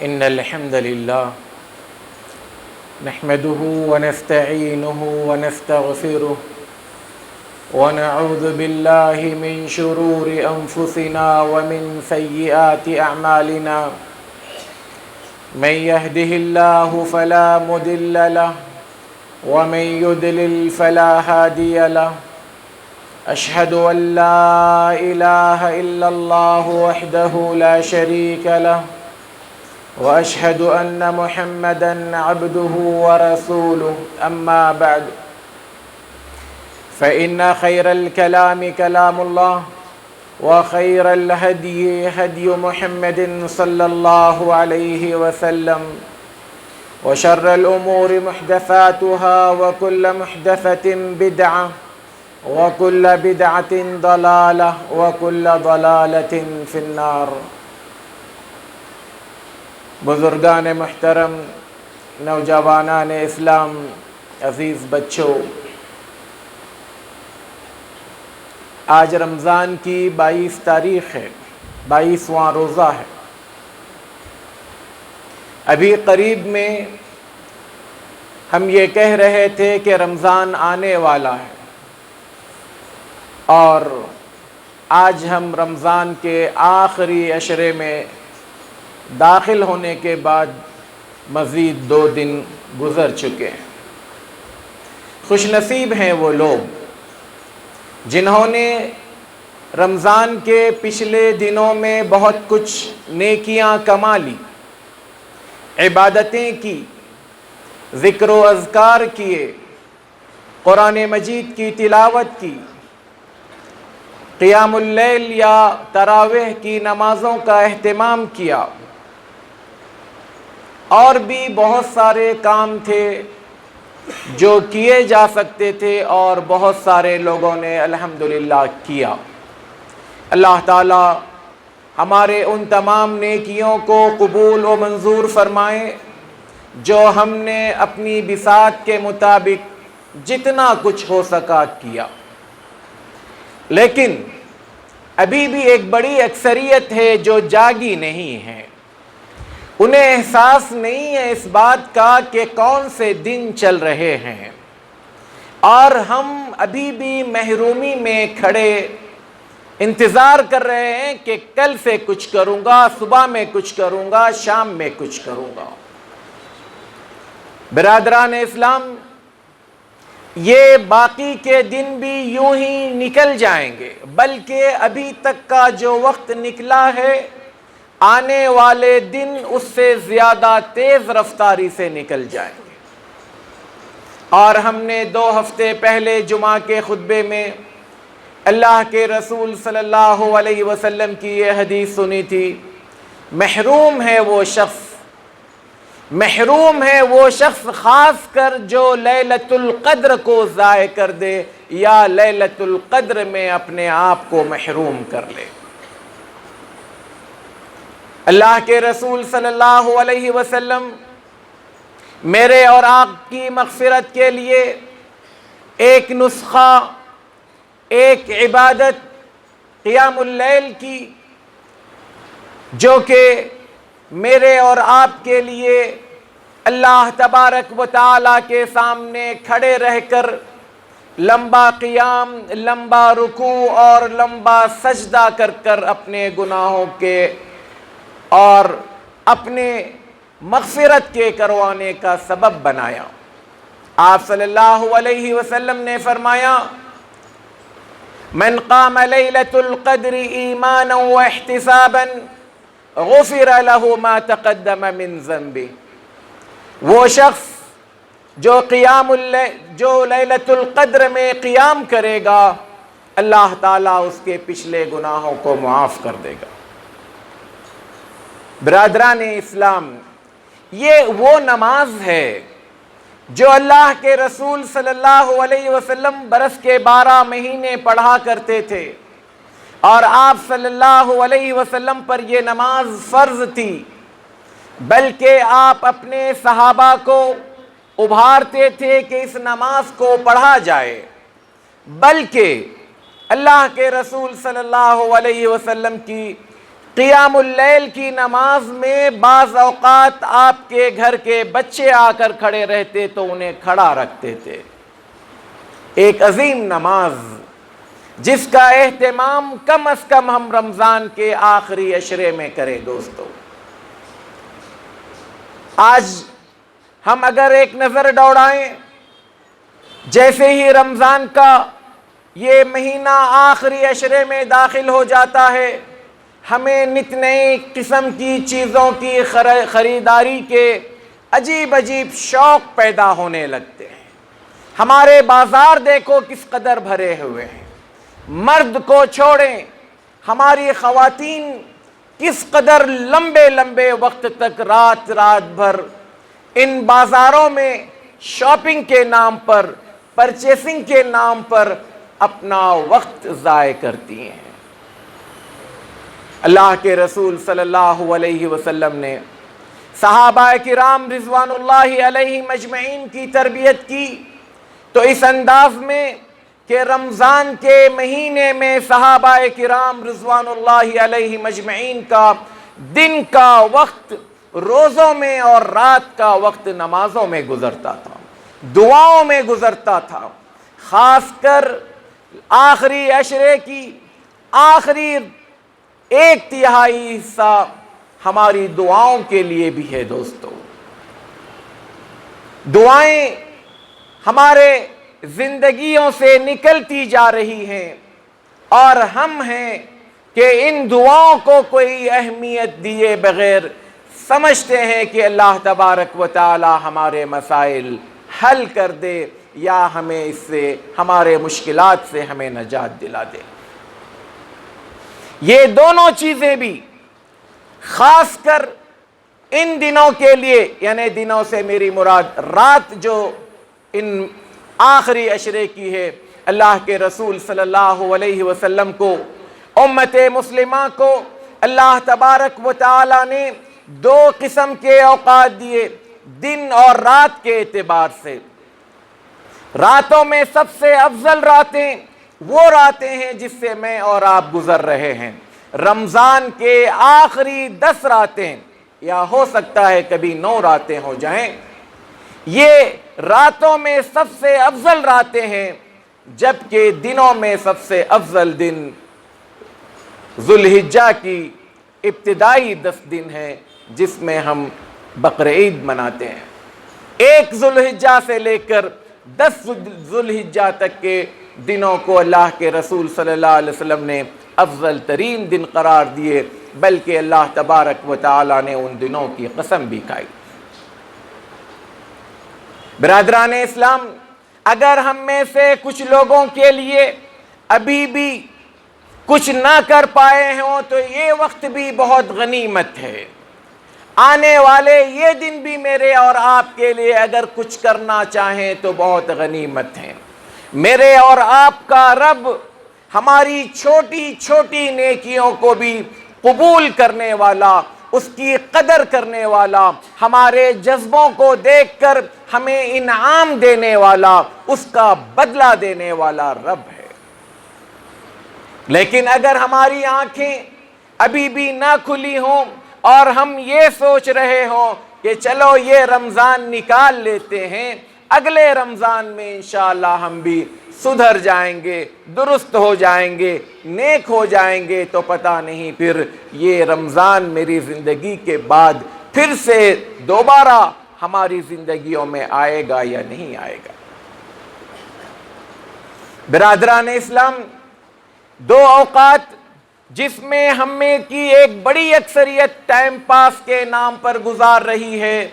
إن الحمد لله نحمده ونستعينه ونستغفره ونعوذ بالله من شرور أنفسنا ومن سيئات أعمالنا من يهده الله فلا مضل له ومن يضلل فلا هادي له أشهد أن لا إله إلا الله وحده لا شريك له وأشهد أن محمدًا عبده ورسوله أما بعد فإن خير الكلام كلام الله وخير الهدي هدي محمد صلى الله عليه وسلم وشر الأمور محدثاتها وكل محدثة بدعة وكل بدعة ضلالة وكل ضلالة في النار۔ بزرگان محترم، نوجوانان اسلام، عزیز بچوں، آج رمضان کی 22 تاریخ ہے، 22واں روزہ ہے۔ ابھی قریب میں ہم یہ کہہ رہے تھے کہ رمضان آنے والا ہے، اور آج ہم رمضان کے آخری عشرے میں داخل ہونے کے بعد مزید 2 دن گزر چکے ہیں۔ خوش نصیب ہیں وہ لوگ جنہوں نے رمضان کے پچھلے دنوں میں بہت کچھ نیکیاں کما لی، عبادتیں کی، ذکر و اذکار کیے، قرآن مجید کی تلاوت کی، قیام اللیل یا تراویح کی نمازوں کا اہتمام کیا، اور بھی بہت سارے کام تھے جو کیے جا سکتے تھے اور بہت سارے لوگوں نے الحمدللہ کیا۔ اللہ تعالی ہمارے ان تمام نیکیوں کو قبول و منظور فرمائے جو ہم نے اپنی بساط کے مطابق جتنا کچھ ہو سکا کیا۔ لیکن ابھی بھی ایک بڑی اکثریت ہے جو جاگی نہیں ہے، انہیں احساس نہیں ہے اس بات کا کہ کون سے دن چل رہے ہیں، اور ہم ابھی بھی محرومی میں کھڑے انتظار کر رہے ہیں کہ کل سے کچھ کروں گا، صبح میں کچھ کروں گا، شام میں کچھ کروں گا۔ برادران اسلام، یہ باقی کے دن بھی یوں ہی نکل جائیں گے، بلکہ ابھی تک کا جو وقت نکلا ہے آنے والے دن اس سے زیادہ تیز رفتاری سے نکل جائیں گے۔ اور ہم نے 2 ہفتے پہلے جمعہ کے خطبے میں اللہ کے رسول صلی اللہ علیہ وسلم کی یہ حدیث سنی تھی، محروم ہے وہ شخص، محروم ہے وہ شخص خاص کر جو لیلۃ القدر کو ضائع کر دے یا لیلۃ القدر میں اپنے آپ کو محروم کر لے۔ اللہ کے رسول صلی اللہ علیہ وسلم میرے اور آپ کی مغفرت کے لیے ایک نسخہ، ایک عبادت قیام اللیل کی، جو کہ میرے اور آپ کے لیے اللہ تبارک و تعالیٰ کے سامنے کھڑے رہ کر لمبا قیام، لمبا رکوع اور لمبا سجدہ کر کر اپنے گناہوں کے اور اپنے مغفرت کے کروانے کا سبب بنایا۔ آپ صلی اللہ علیہ وسلم نے فرمایا، من قام لیلۃ القدر ایمانا واحتسابا غفر له ما تقدم من ذنبه۔ وہ شخص جو لیلۃ القدر میں قیام کرے گا، اللہ تعالیٰ اس کے پچھلے گناہوں کو معاف کر دے گا۔ برادران اسلام، یہ وہ نماز ہے جو اللہ کے رسول صلی اللہ علیہ وسلم برس کے 12 مہینے پڑھا کرتے تھے، اور آپ صلی اللہ علیہ وسلم پر یہ نماز فرض تھی، بلکہ آپ اپنے صحابہ کو ابھارتے تھے کہ اس نماز کو پڑھا جائے، بلکہ اللہ کے رسول صلی اللہ علیہ وسلم کی قیام اللیل کی نماز میں بعض اوقات آپ کے گھر کے بچے آ کر کھڑے رہتے تو انہیں کھڑا رکھتے تھے. ایک عظیم نماز جس کا اہتمام کم از کم ہم رمضان کے آخری عشرے میں کریں دوستو. آج ہم اگر ایک نظر دوڑائیں، جیسے ہی رمضان کا یہ مہینہ آخری عشرے میں داخل ہو جاتا ہے، ہمیں نت نئی قسم کی چیزوں کی خریداری کے عجیب عجیب شوق پیدا ہونے لگتے ہیں. ہمارے بازار دیکھو کس قدر بھرے ہوئے ہیں. مرد کو چھوڑیں، ہماری خواتین کس قدر لمبے لمبے وقت تک رات بھر ان بازاروں میں شاپنگ کے نام پر، پرچیسنگ کے نام پر اپنا وقت ضائع کرتی ہیں. اللہ کے رسول صلی اللہ علیہ وسلم نے صحابہ کرام رضوان اللہ علیہم اجمعین کی تربیت کی تو اس انداز میں کہ رمضان کے مہینے میں صحابہ کرام رضوان اللہ علیہم اجمعین کا دن کا وقت روزوں میں اور رات کا وقت نمازوں میں گزرتا تھا، دعاؤں میں گزرتا تھا. خاص کر آخری عشرے کی آخری 1/3 حصہ ہماری دعاؤں کے لیے بھی ہے دوستو. دعائیں ہمارے زندگیوں سے نکلتی جا رہی ہیں اور ہم ہیں کہ ان دعاؤں کو کوئی اہمیت دیے بغیر سمجھتے ہیں کہ اللہ تبارک و تعالی ہمارے مسائل حل کر دے یا ہمیں اس سے، ہمارے مشکلات سے ہمیں نجات دلا دے. یہ دونوں چیزیں بھی خاص کر ان دنوں کے لیے، یعنی دنوں سے میری مراد رات جو ان آخری عشرے کی ہے، اللہ کے رسول صلی اللہ علیہ وسلم کو، امت مسلمہ کو اللہ تبارک و تعالی نے 2 قسم کے اوقات دیے دن اور رات کے اعتبار سے. راتوں میں سب سے افضل راتیں وہ راتیں ہیں جس سے میں اور آپ گزر رہے ہیں. رمضان کے آخری 10 راتیں یا ہو سکتا ہے کبھی 9 راتیں ہو جائیں، یہ راتوں میں سب سے افضل راتیں ہیں، جبکہ دنوں میں سب سے افضل دن ذوالحجہ کی ابتدائی 10 دن ہے جس میں ہم بقرعید مناتے ہیں. 1 ذوالحجہ سے لے کر 10 ذوالحجہ تک کے دنوں کو اللہ کے رسول صلی اللہ علیہ وسلم نے افضل ترین دن قرار دیے، بلکہ اللہ تبارک و تعالی نے ان دنوں کی قسم بھی کھائی. برادران اسلام، اگر ہم میں سے کچھ لوگوں کے لیے ابھی بھی کچھ نہ کر پائے ہوں تو یہ وقت بھی بہت غنیمت ہے. آنے والے یہ دن بھی میرے اور آپ کے لیے اگر کچھ کرنا چاہیں تو بہت غنیمت ہیں. میرے اور آپ کا رب ہماری چھوٹی چھوٹی نیکیوں کو بھی قبول کرنے والا، اس کی قدر کرنے والا، ہمارے جذبوں کو دیکھ کر ہمیں انعام دینے والا، اس کا بدلہ دینے والا رب ہے. لیکن اگر ہماری آنکھیں ابھی بھی نہ کھلی ہوں اور ہم یہ سوچ رہے ہوں کہ چلو یہ رمضان نکال لیتے ہیں، اگلے رمضان میں انشاءاللہ ہم بھی سدھر جائیں گے، درست ہو جائیں گے، نیک ہو جائیں گے، تو پتہ نہیں پھر یہ رمضان میری زندگی کے بعد پھر سے دوبارہ ہماری زندگیوں میں آئے گا یا نہیں آئے گا. برادران اسلام، 2 اوقات جس میں ہمیں کی ایک بڑی اکثریت ٹائم پاس کے نام پر گزار رہی ہے،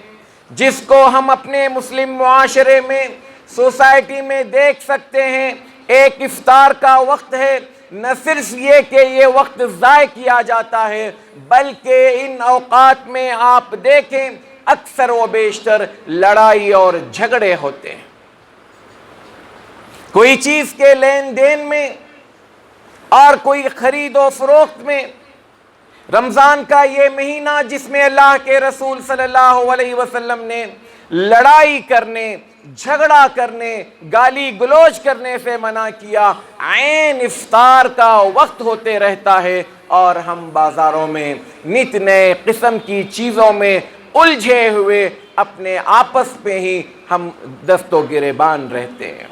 جس کو ہم اپنے مسلم معاشرے میں، سوسائٹی میں دیکھ سکتے ہیں. ایک افطار کا وقت ہے. نہ صرف یہ کہ یہ وقت ضائع کیا جاتا ہے، بلکہ ان اوقات میں آپ دیکھیں اکثر و بیشتر لڑائی اور جھگڑے ہوتے ہیں. کوئی چیز کے لین دین میں اور کوئی خرید و فروخت میں. رمضان کا یہ مہینہ جس میں اللہ کے رسول صلی اللہ علیہ وسلم نے لڑائی کرنے، جھگڑا کرنے، گالی گلوچ کرنے سے منع کیا، عین افطار کا وقت ہوتے رہتا ہے اور ہم بازاروں میں نت نئے قسم کی چیزوں میں الجھے ہوئے اپنے آپس میں ہی ہم دست و گریبان رہتے ہیں۔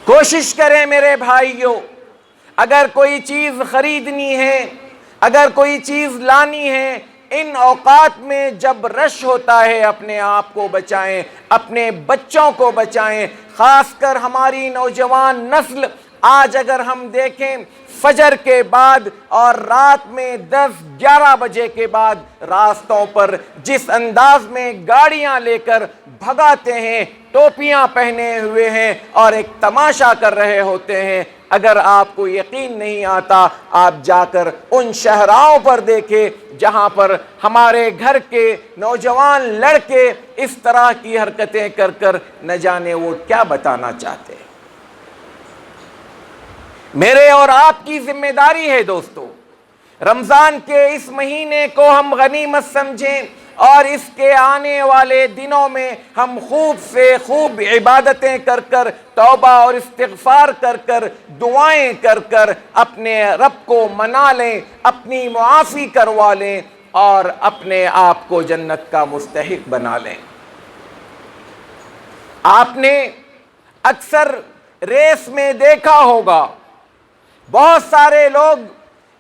کوشش کریں میرے بھائیوں، اگر کوئی چیز خریدنی ہے، اگر کوئی چیز لانی ہے، ان اوقات میں جب رش ہوتا ہے اپنے آپ کو بچائیں، اپنے بچوں کو بچائیں۔ خاص کر ہماری نوجوان نسل آج اگر ہم دیکھیں فجر کے بعد اور رات میں 10-11 بجے کے بعد راستوں پر جس انداز میں گاڑیاں لے کر بھگاتے ہیں، ٹوپیاں پہنے ہوئے ہیں اور ایک تماشا کر رہے ہوتے ہیں، اگر آپ کو یقین نہیں آتا آپ جا کر ان شہراؤں پر دیکھیں جہاں پر ہمارے گھر کے نوجوان لڑکے اس طرح کی حرکتیں کر کر نہ جانے وہ کیا بتانا چاہتے ہیں۔ میرے اور آپ کی ذمہ داری ہے دوستو، رمضان کے اس مہینے کو ہم غنیمت سمجھیں اور اس کے آنے والے دنوں میں ہم خوب سے خوب عبادتیں کر کر، توبہ اور استغفار کر کر، دعائیں کر کر اپنے رب کو منا لیں، اپنی معافی کروا لیں اور اپنے آپ کو جنت کا مستحق بنا لیں۔ آپ نے اکثر ریس میں دیکھا ہوگا بہت سارے لوگ،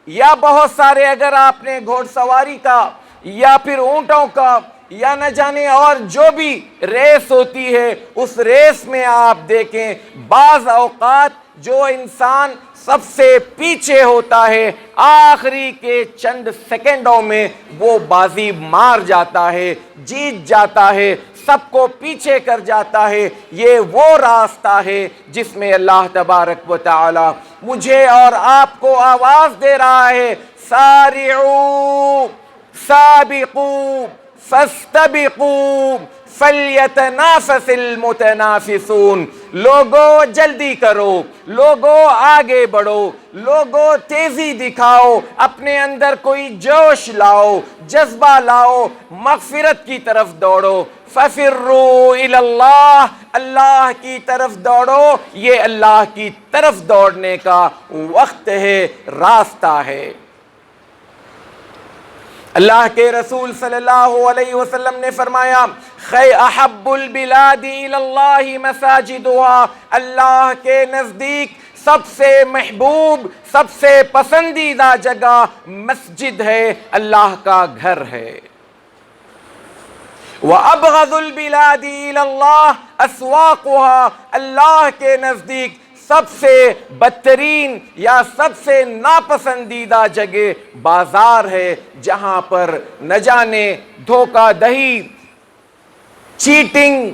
یا بہت سارے اگر آپ نے گھوڑ سواری کا یا پھر اونٹوں کا یا نہ جانے اور جو بھی ریس ہوتی ہے، اس ریس میں آپ دیکھیں بعض اوقات جو انسان سب سے پیچھے ہوتا ہے آخری کے چند سیکنڈوں میں وہ بازی مار جاتا ہے، جیت جاتا ہے، سب کو پیچھے کر جاتا ہے۔ یہ وہ راستہ ہے جس میں اللہ تبارک و تعالی مجھے اور آپ کو آواز دے رہا ہے، سارعوا سابقوا فاستبقوا فلیتنافس المتنافسون۔ لوگو جلدی کرو، لوگو آگے بڑھو، لوگو تیزی دکھاؤ، اپنے اندر کوئی جوش لاؤ، جذبہ لاؤ، مغفرت کی طرف دوڑو۔ فَفِرُّوا إِلَى اللَّهِ، اللہ کی طرف دوڑو، یہ اللہ کی طرف دوڑنے کا وقت ہے، راستہ ہے۔ اللہ کے رسول صلی اللہ علیہ وسلم نے فرمایا، احب البلاد الی اللہ مساجدها، اللہ کے نزدیک سب سے محبوب، سب سے پسندیدہ جگہ مسجد ہے، اللہ کا گھر ہے۔ وَأَبْغَضُ الْبِلَادِ إِلَى اللَّهِ أَسْوَاقُهَا، اللہ کے نزدیک سب سے بدترین یا سب سے ناپسندیدہ جگہ بازار ہے، جہاں پر نہ جانے دھوکہ دہی، چیٹنگ،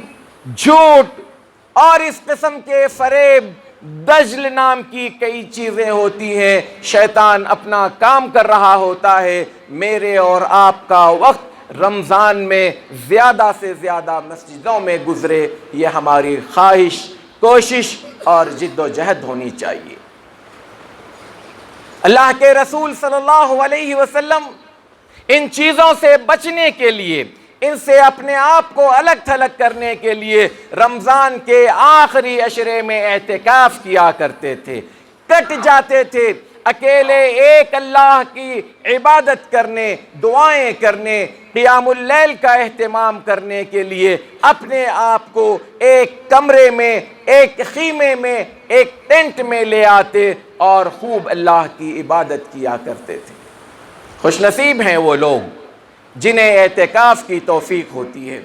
جھوٹ اور اس قسم کے فریب، دجل نام کی کئی چیزیں ہوتی ہیں۔ شیطان اپنا کام کر رہا ہوتا ہے۔ میرے اور آپ کا وقت رمضان میں زیادہ سے زیادہ مسجدوں میں گزرے، یہ ہماری خواہش، کوشش اور جد و جہد ہونی چاہیے۔ اللہ کے رسول صلی اللہ علیہ وسلم ان چیزوں سے بچنے کے لیے، ان سے اپنے آپ کو الگ تھلگ کرنے کے لیے رمضان کے آخری عشرے میں اعتکاف کیا کرتے تھے، کٹ جاتے تھے اکیلے ایک اللہ کی عبادت کرنے، دعائیں کرنے، قیام اللیل کا اہتمام کرنے کے لیے اپنے آپ کو ایک کمرے میں، ایک خیمے میں، ایک ٹینٹ میں لے آتے اور خوب اللہ کی عبادت کیا کرتے تھے۔ خوش نصیب ہیں وہ لوگ جنہیں اعتکاف کی توفیق ہوتی ہے۔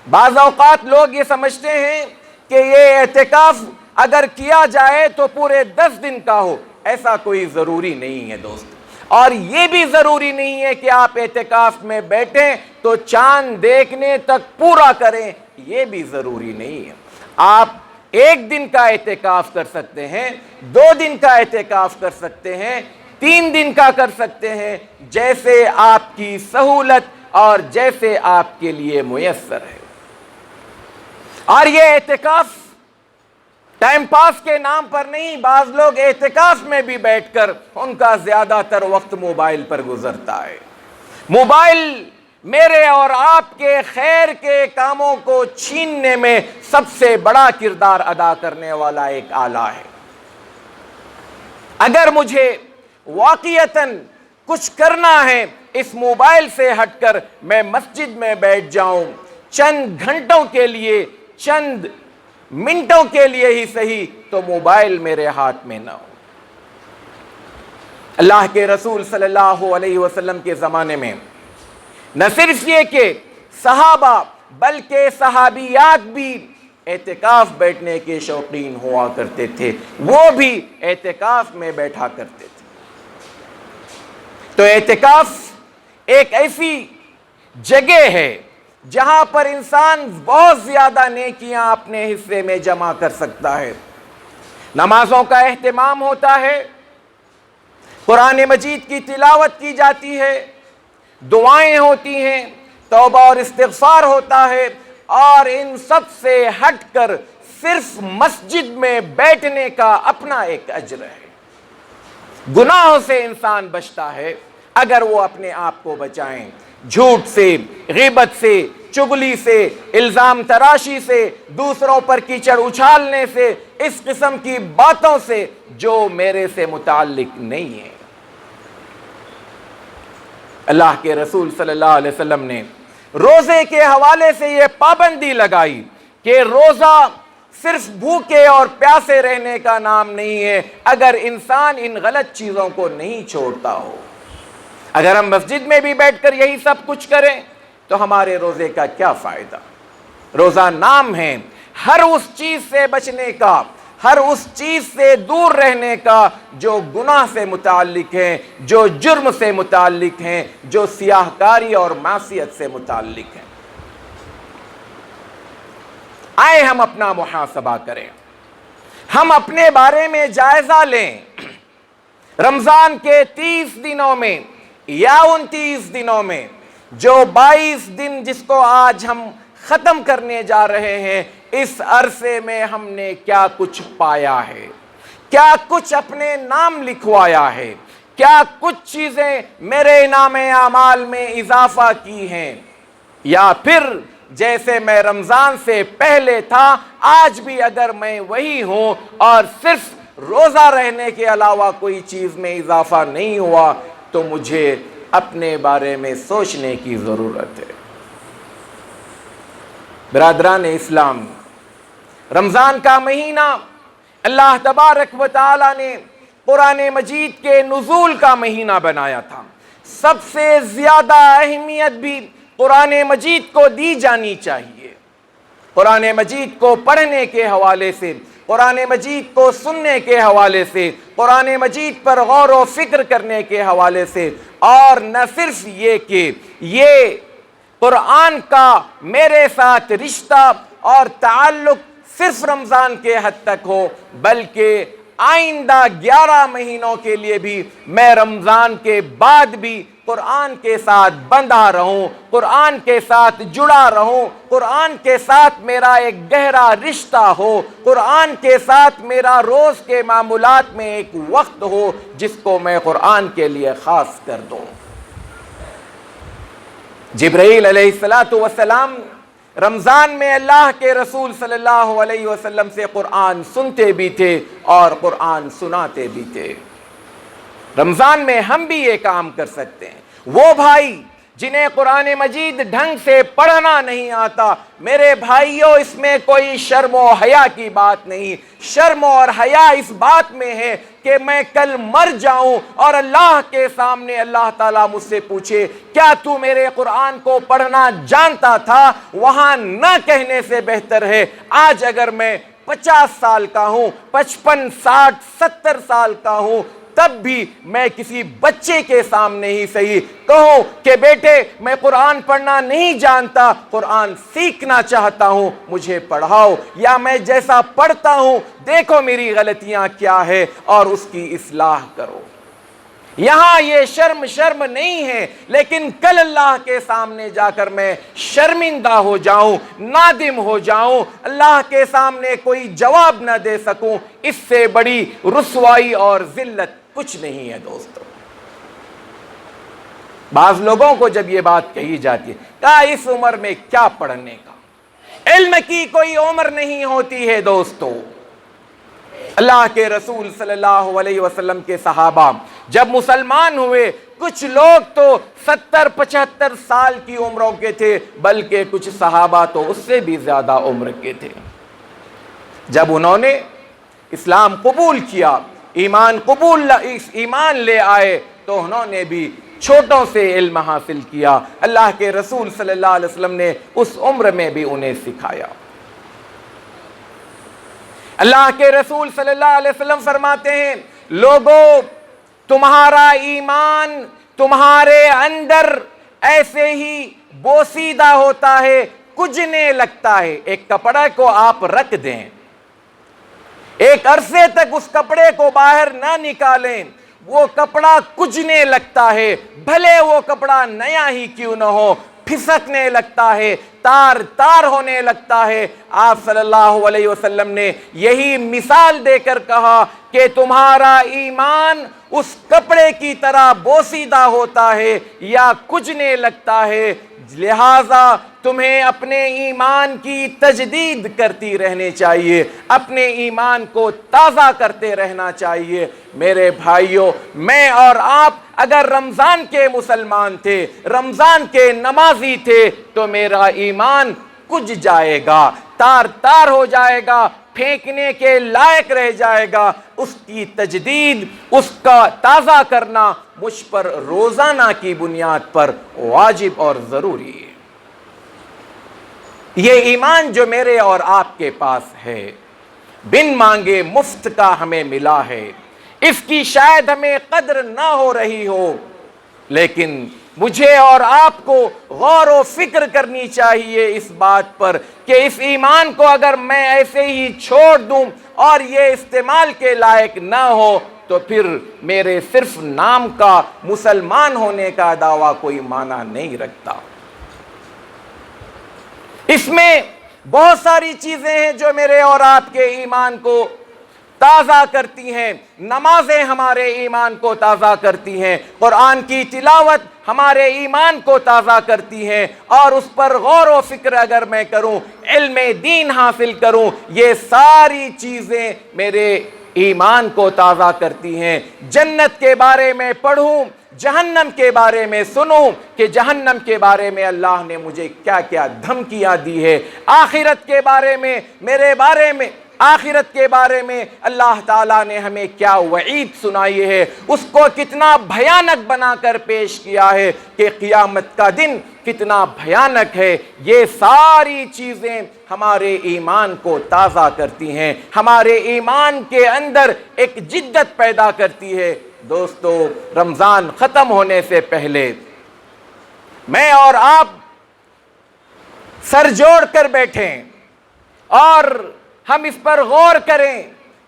بعض اوقات لوگ یہ سمجھتے ہیں کہ یہ اعتکاف اگر کیا جائے تو پورے 10 دن کا ہو، ایسا کوئی ضروری نہیں ہے دوست، اور یہ بھی ضروری نہیں ہے کہ آپ اعتکاف میں بیٹھیں تو چاند دیکھنے تک پورا کریں، یہ بھی ضروری نہیں ہے۔ آپ 1 دن کا اعتکاف کر سکتے ہیں، 2 دن کا اعتکاف کر سکتے ہیں، 3 دن کا کر سکتے ہیں، جیسے آپ کی سہولت اور جیسے آپ کے لیے میسر ہے۔ اور یہ اعتکاف ٹائم پاس کے نام پر نہیں، بعض لوگ اعتکاف میں بھی بیٹھ کر ان کا زیادہ تر وقت موبائل پر گزرتا ہے۔ موبائل میرے اور آپ کے خیر کے کاموں کو چھیننے میں سب سے بڑا کردار ادا کرنے والا ایک آلہ ہے۔ اگر مجھے واقعتاً کچھ کرنا ہے اس موبائل سے ہٹ کر میں مسجد میں بیٹھ جاؤں، چند گھنٹوں کے لیے، چند منٹوں کے لیے ہی صحیح، تو موبائل میرے ہاتھ میں نہ ہو۔ اللہ کے رسول صلی اللہ علیہ وسلم کے زمانے میں نہ صرف یہ کہ صحابہ بلکہ صحابیات بھی اعتکاف بیٹھنے کے شوقین ہوا کرتے تھے، وہ بھی اعتکاف میں بیٹھا کرتے تھے۔ تو اعتکاف ایک ایسی جگہ ہے جہاں پر انسان بہت زیادہ نیکیاں اپنے حصے میں جمع کر سکتا ہے۔ نمازوں کا اہتمام ہوتا ہے، قرآن مجید کی تلاوت کی جاتی ہے، دعائیں ہوتی ہیں، توبہ اور استغفار ہوتا ہے، اور ان سب سے ہٹ کر صرف مسجد میں بیٹھنے کا اپنا ایک اجر ہے۔ گناہوں سے انسان بچتا ہے اگر وہ اپنے آپ کو بچائیں، جھوٹ سے، غیبت سے، چغلی سے، الزام تراشی سے، دوسروں پر کیچڑ اچھالنے سے، اس قسم کی باتوں سے جو میرے سے متعلق نہیں ہے۔ اللہ کے رسول صلی اللہ علیہ وسلم نے روزے کے حوالے سے یہ پابندی لگائی کہ روزہ صرف بھوکے اور پیاسے رہنے کا نام نہیں ہے اگر انسان ان غلط چیزوں کو نہیں چھوڑتا ہو۔ اگر ہم مسجد میں بھی بیٹھ کر یہی سب کچھ کریں تو ہمارے روزے کا کیا فائدہ؟ روزہ نام ہے ہر اس چیز سے بچنے کا، ہر اس چیز سے دور رہنے کا جو گناہ سے متعلق ہے، جو جرم سے متعلق ہیں، جو سیاہ کاری اور معصیت سے متعلق ہیں۔ آئے ہم اپنا محاسبہ کریں، ہم اپنے بارے میں جائزہ لیں۔ رمضان کے 30 دنوں میں یا 29 دنوں میں جو 22 دن جس کو آج ہم ختم کرنے جا رہے ہیں، اس عرصے میں ہم نے کیا کچھ پایا ہے، کیا کچھ اپنے نام لکھوایا ہے، کیا کچھ چیزیں میرے انعام اعمال میں اضافہ کی ہیں، یا پھر جیسے میں رمضان سے پہلے تھا آج بھی اگر میں وہی ہوں اور صرف روزہ رہنے کے علاوہ کوئی چیز میں اضافہ نہیں ہوا، تو مجھے اپنے بارے میں سوچنے کی ضرورت ہے۔ برادران اسلام، رمضان کا مہینہ اللہ تبارک و تعالی نے قرآن مجید کے نزول کا مہینہ بنایا تھا۔ سب سے زیادہ اہمیت بھی قرآن مجید کو دی جانی چاہیے۔ قرآن مجید کو پڑھنے کے حوالے سے، قرآن مجید کو سننے کے حوالے سے، قرآن مجید پر غور و فکر کرنے کے حوالے سے، اور نہ صرف یہ کہ یہ قرآن کا میرے ساتھ رشتہ اور تعلق صرف رمضان کے حد تک ہو، بلکہ آئندہ 11 مہینوں کے لیے بھی میں رمضان کے بعد بھی قرآن کے ساتھ بندھا رہوں، قرآن کے ساتھ جڑا رہوں، قرآن کے ساتھ میرا ایک گہرا رشتہ ہو، قرآن کے ساتھ میرا روز کے معمولات میں ایک وقت ہو جس کو میں قرآن کے لیے خاص کر دوں۔ جبرائیل علیہ السلام رمضان میں اللہ کے رسول صلی اللہ علیہ وسلم سے قرآن سنتے بھی تھے اور قرآن سناتے بھی تھے۔ رمضان میں ہم بھی یہ کام کر سکتے ہیں۔ وہ بھائی جنہیں قرآن مجید ڈھنگ سے پڑھنا نہیں آتا، میرے بھائیوں، اس میں کوئی شرم و حیا کی بات نہیں۔ شرم اور حیا اس بات میں ہے کہ میں کل مر جاؤں اور اللہ کے سامنے اللہ تعالیٰ مجھ سے پوچھے کیا تو میرے قرآن کو پڑھنا جانتا تھا؟ وہاں نہ کہنے سے بہتر ہے آج اگر میں 50 سال کا ہوں، 55، 60، 70 سال کا ہوں، تب بھی میں کسی بچے کے سامنے ہی صحیح کہوں کہ بیٹے میں قرآن پڑھنا نہیں جانتا، قرآن سیکھنا چاہتا ہوں، مجھے پڑھاؤ، یا میں جیسا پڑھتا ہوں دیکھو میری غلطیاں کیا ہے اور اس کی اصلاح کرو۔ یہاں یہ شرم نہیں ہے، لیکن کل اللہ کے سامنے جا کر میں شرمندہ ہو جاؤں، نادم ہو جاؤں، اللہ کے سامنے کوئی جواب نہ دے سکوں، اس سے بڑی رسوائی اور ذلت کچھ نہیں ہے دوستو۔ بعض لوگوں کو جب یہ بات کہی جاتی ہے کہا اس عمر میں کیا پڑھنے کا، علم کی کوئی عمر نہیں ہوتی ہے دوستو۔ اللہ کے رسول صلی اللہ علیہ وسلم کے صحابہ جب مسلمان ہوئے کچھ لوگ تو 70-75 سال کی عمروں کے تھے، بلکہ کچھ صحابہ تو اس سے بھی زیادہ عمر کے تھے۔ جب انہوں نے اسلام قبول کیا، ایمان لے آئے، تو انہوں نے بھی چھوٹوں سے علم حاصل کیا۔ اللہ کے رسول صلی اللہ علیہ وسلم نے اس عمر میں بھی انہیں سکھایا۔ اللہ کے رسول صلی اللہ علیہ وسلم فرماتے ہیں، لوگوں، تمہارا ایمان تمہارے اندر ایسے ہی بوسیدہ ہوتا ہے، کجنے لگتا ہے۔ ایک کپڑے کو آپ رکھ دیں، ایک عرصے تک اس کپڑے کو باہر نہ نکالیں، وہ کپڑا کجنے لگتا ہے، بھلے وہ کپڑا نیا ہی کیوں نہ ہو، پھسکنے لگتا ہے، تار تار ہونے لگتا ہے۔ آپ صلی اللہ علیہ وسلم نے یہی مثال دے کر کہا کہ تمہارا ایمان اس کپڑے کی طرح بوسیدہ ہوتا ہے یا کجنے لگتا ہے، لہٰذا تمہیں اپنے ایمان کی تجدید کرتی رہنی چاہیے، اپنے ایمان کو تازہ کرتے رہنا چاہیے۔ میرے بھائیوں، میں اور آپ اگر رمضان کے مسلمان تھے، رمضان کے نمازی تھے، تو میرا ایمان کج جائے گا، تار تار ہو جائے گا، پھینکنے کے لائق رہ جائے گا۔ اس کی تجدید، اس کا تازہ کرنا مجھ پر روزانہ کی بنیاد پر واجب اور ضروری ہے۔ یہ ایمان جو میرے اور آپ کے پاس ہے، بن مانگے مفت کا ہمیں ملا ہے، اس کی شاید ہمیں قدر نہ ہو رہی ہو، لیکن مجھے اور آپ کو غور و فکر کرنی چاہیے اس بات پر کہ اس ایمان کو اگر میں ایسے ہی چھوڑ دوں اور یہ استعمال کے لائق نہ ہو، تو پھر میرے صرف نام کا مسلمان ہونے کا دعویٰ کوئی معنی نہیں رکھتا۔ اس میں بہت ساری چیزیں ہیں جو میرے اور آپ کے ایمان کو تازہ کرتی ہیں۔ نمازیں ہمارے ایمان کو تازہ کرتی ہیں، قرآن کی تلاوت ہمارے ایمان کو تازہ کرتی ہیں، اور اس پر غور و فکر اگر میں کروں، علم دین حاصل کروں، یہ ساری چیزیں میرے ایمان کو تازہ کرتی ہیں۔ جنت کے بارے میں پڑھوں، جہنم کے بارے میں سنوں کہ جہنم کے بارے میں اللہ نے مجھے کیا کیا دھمکیاں دی ہے، آخرت کے بارے میں، آخرت کے بارے میں اللہ تعالیٰ نے ہمیں کیا وعید سنائی ہے، اس کو کتنا بھیانک بنا کر پیش کیا ہے کہ قیامت کا دن کتنا بھیانک ہے۔ یہ ساری چیزیں ہمارے ایمان کو تازہ کرتی ہیں، ہمارے ایمان کے اندر ایک جدت پیدا کرتی ہے۔ دوستو، رمضان ختم ہونے سے پہلے میں اور آپ سر جوڑ کر بیٹھیں اور ہم اس پر غور کریں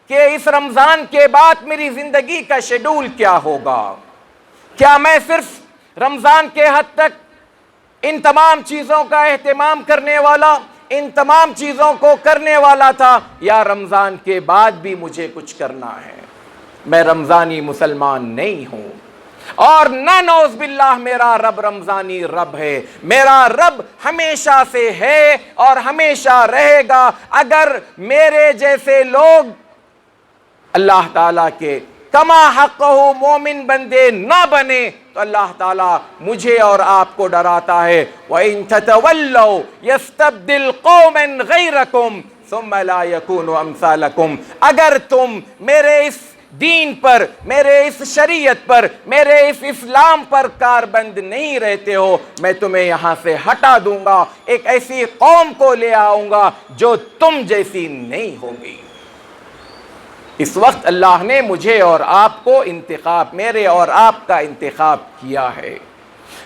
کہ اس رمضان کے بعد میری زندگی کا شیڈول کیا ہوگا۔ کیا میں صرف رمضان کے حد تک ان تمام چیزوں کا اہتمام کرنے والا، ان تمام چیزوں کو کرنے والا تھا، یا رمضان کے بعد بھی مجھے کچھ کرنا ہے؟ میں رمضانی مسلمان نہیں ہوں، اور نہ نعوذ باللہ میرا رب رمضانی رب ہے۔ میرا رب ہمیشہ سے ہے اور ہمیشہ رہے گا۔ اگر میرے جیسے لوگ اللہ تعالیٰ کے کما حقہ مومن بندے نہ بنے تو اللہ تعالیٰ مجھے اور آپ کو ڈراتا ہے، وَإِن تَتَوَلَّوْا يَسْتَبْدِلْ قَوْمًا غَيْرَكُمْ ثُمَّ لَا يَكُونُوا أَمْثَالَكُمْ۔ اگر تم میرے اس دین پر، میرے اس شریعت پر، میرے اس اسلام پر کاربند نہیں رہتے ہو، میں تمہیں یہاں سے ہٹا دوں گا، ایک ایسی قوم کو لے آؤں گا جو تم جیسی نہیں ہوگی۔ اس وقت اللہ نے مجھے اور آپ کو انتخاب، میرے اور آپ کا انتخاب کیا ہے۔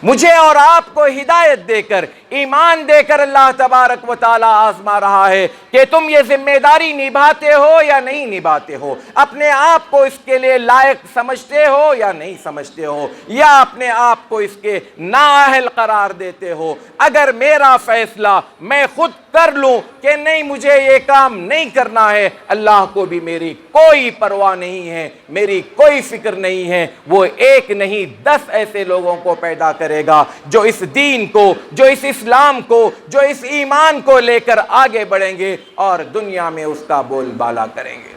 مجھے اور آپ کو ہدایت دے کر، ایمان دے کر اللہ تبارک و تعالیٰ آزما رہا ہے کہ تم یہ ذمہ داری نبھاتے ہو یا نہیں نبھاتے ہو، اپنے آپ کو اس کے لیے لائق سمجھتے ہو یا نہیں سمجھتے ہو، یا اپنے آپ کو اس کے نااہل قرار دیتے ہو۔ اگر میرا فیصلہ میں خود کر لوں کہ نہیں مجھے یہ کام نہیں کرنا ہے، اللہ کو بھی میری کوئی پرواہ نہیں ہے، میری کوئی فکر نہیں ہے۔ وہ ایک نہیں 10 ایسے لوگوں کو پیدا کرے گا جو اس دین کو، جو اس اسلام کو، جو اس ایمان کو لے کر آگے بڑھیں گے اور دنیا میں اس کا بول بالا کریں گے۔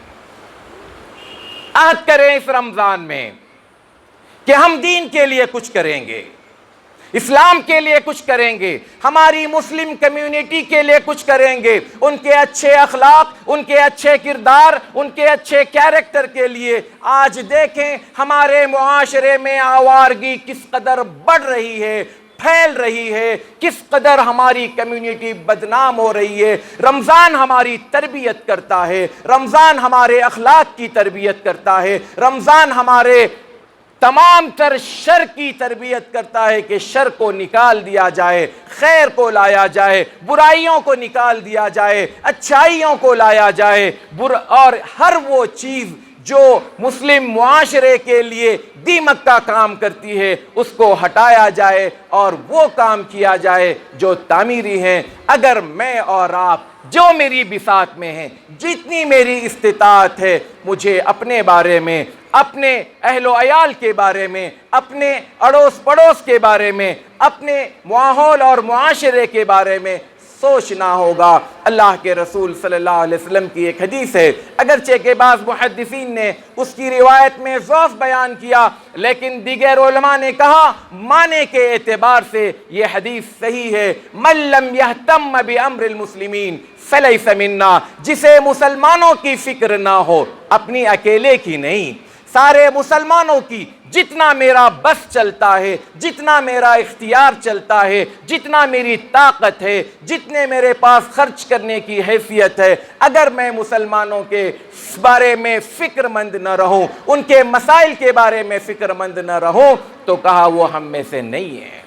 عہد کریں اس رمضان میں کہ ہم دین کے لیے کچھ کریں گے، اسلام کے لیے کچھ کریں گے، ہماری مسلم کمیونٹی کے لیے کچھ کریں گے، ان کے اچھے اخلاق، ان کے اچھے کردار، ان کے اچھے کیریکٹر کے لیے۔ آج دیکھیں ہمارے معاشرے میں آوارگی کس قدر بڑھ رہی ہے، پھیل رہی ہے، کس قدر ہماری کمیونٹی بدنام ہو رہی ہے۔ رمضان ہماری تربیت کرتا ہے، رمضان ہمارے اخلاق کی تربیت کرتا ہے، رمضان ہمارے تمام تر شر کی تربیت کرتا ہے کہ شر کو نکال دیا جائے، خیر کو لایا جائے، برائیوں کو نکال دیا جائے، اچھائیوں کو لایا جائے، اور ہر وہ چیز جو مسلم معاشرے کے لیے دیمک کا کام کرتی ہے اس کو ہٹایا جائے اور وہ کام کیا جائے جو تعمیری ہیں۔ اگر میں اور آپ جو میری بساط میں ہیں، جتنی میری استطاعت ہے، مجھے اپنے بارے میں، اپنے اہل و عیال کے بارے میں، اپنے اڑوس پڑوس کے بارے میں، اپنے ماحول اور معاشرے کے بارے میں سوچنا ہوگا۔ اللہ کے رسول صلی اللہ علیہ وسلم کی ایک حدیث ہے، اگرچہ کہ بعض محدثین نے اس کی روایت میں ضعف بیان کیا، لیکن دیگر علماء نے کہا معنی کے اعتبار سے یہ حدیث صحیح ہے۔ من لم یہتم بامر المسلمین فلیس منا، جسے مسلمانوں کی فکر نہ ہو، اپنی اکیلے کی نہیں، سارے مسلمانوں کی، جتنا میرا بس چلتا ہے، جتنا میرا اختیار چلتا ہے، جتنا میری طاقت ہے، جتنے میرے پاس خرچ کرنے کی حیثیت ہے، اگر میں مسلمانوں کے بارے میں فکر مند نہ رہوں، ان کے مسائل کے بارے میں فکر مند نہ رہوں، تو کہا وہ ہم میں سے نہیں ہے۔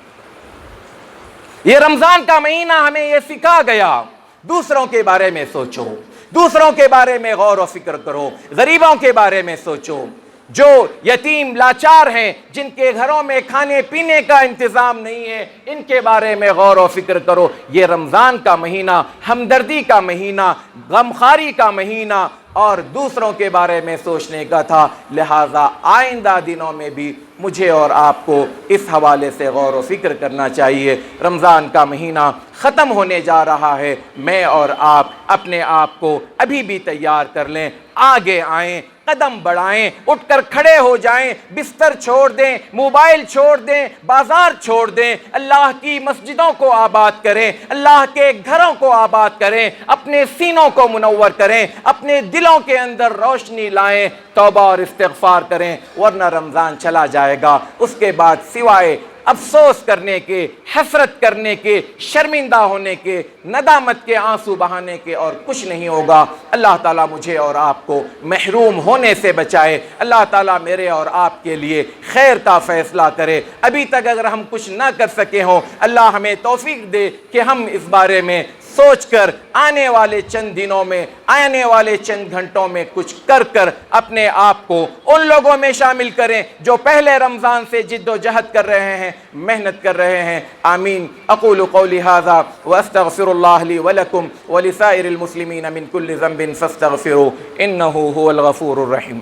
یہ رمضان کا مہینہ ہمیں یہ سکھا گیا، دوسروں کے بارے میں سوچو، دوسروں کے بارے میں غور و فکر کرو، غریبوں کے بارے میں سوچو، جو یتیم لاچار ہیں، جن کے گھروں میں کھانے پینے کا انتظام نہیں ہے، ان کے بارے میں غور و فکر کرو۔ یہ رمضان کا مہینہ ہمدردی کا مہینہ، غمخواری کا مہینہ اور دوسروں کے بارے میں سوچنے کا تھا، لہٰذا آئندہ دنوں میں بھی مجھے اور آپ کو اس حوالے سے غور و فکر کرنا چاہیے۔ رمضان کا مہینہ ختم ہونے جا رہا ہے، میں اور آپ اپنے آپ کو ابھی بھی تیار کر لیں، آگے آئیں، قدم بڑھائیں، اٹھ کر کھڑے ہو جائیں، بستر چھوڑ دیں، موبائل چھوڑ دیں، بازار چھوڑ دیں، اللہ کی مسجدوں کو آباد کریں، اللہ کے گھروں کو آباد کریں، اپنے سینوں کو منور کریں، اپنے دلوں کے اندر روشنی لائیں، توبہ اور استغفار کریں، ورنہ رمضان چلا جائے گا، اس کے بعد سوائے افسوس کرنے کے، حسرت کرنے کے، شرمندہ ہونے کے، ندامت کے آنسو بہانے کے اور کچھ نہیں ہوگا۔ اللہ تعالیٰ مجھے اور آپ کو محروم ہونے سے بچائے، اللہ تعالیٰ میرے اور آپ کے لیے خیر کا فیصلہ کرے۔ ابھی تک اگر ہم کچھ نہ کر سکے ہوں، اللہ ہمیں توفیق دے کہ ہم اس بارے میں سوچ کر آنے والے چند دنوں میں، آنے والے چند گھنٹوں میں کچھ کر اپنے آپ کو ان لوگوں میں شامل کریں جو پہلے رمضان سے جد و جہد کر رہے ہیں، محنت کر رہے ہیں۔ آمین۔ اقول قولی ھذا واستغفر اللہ لی ولکم ولسائر المسلمین من کل ذنب فاستغفروہ انہ هو الغفور الرحیم۔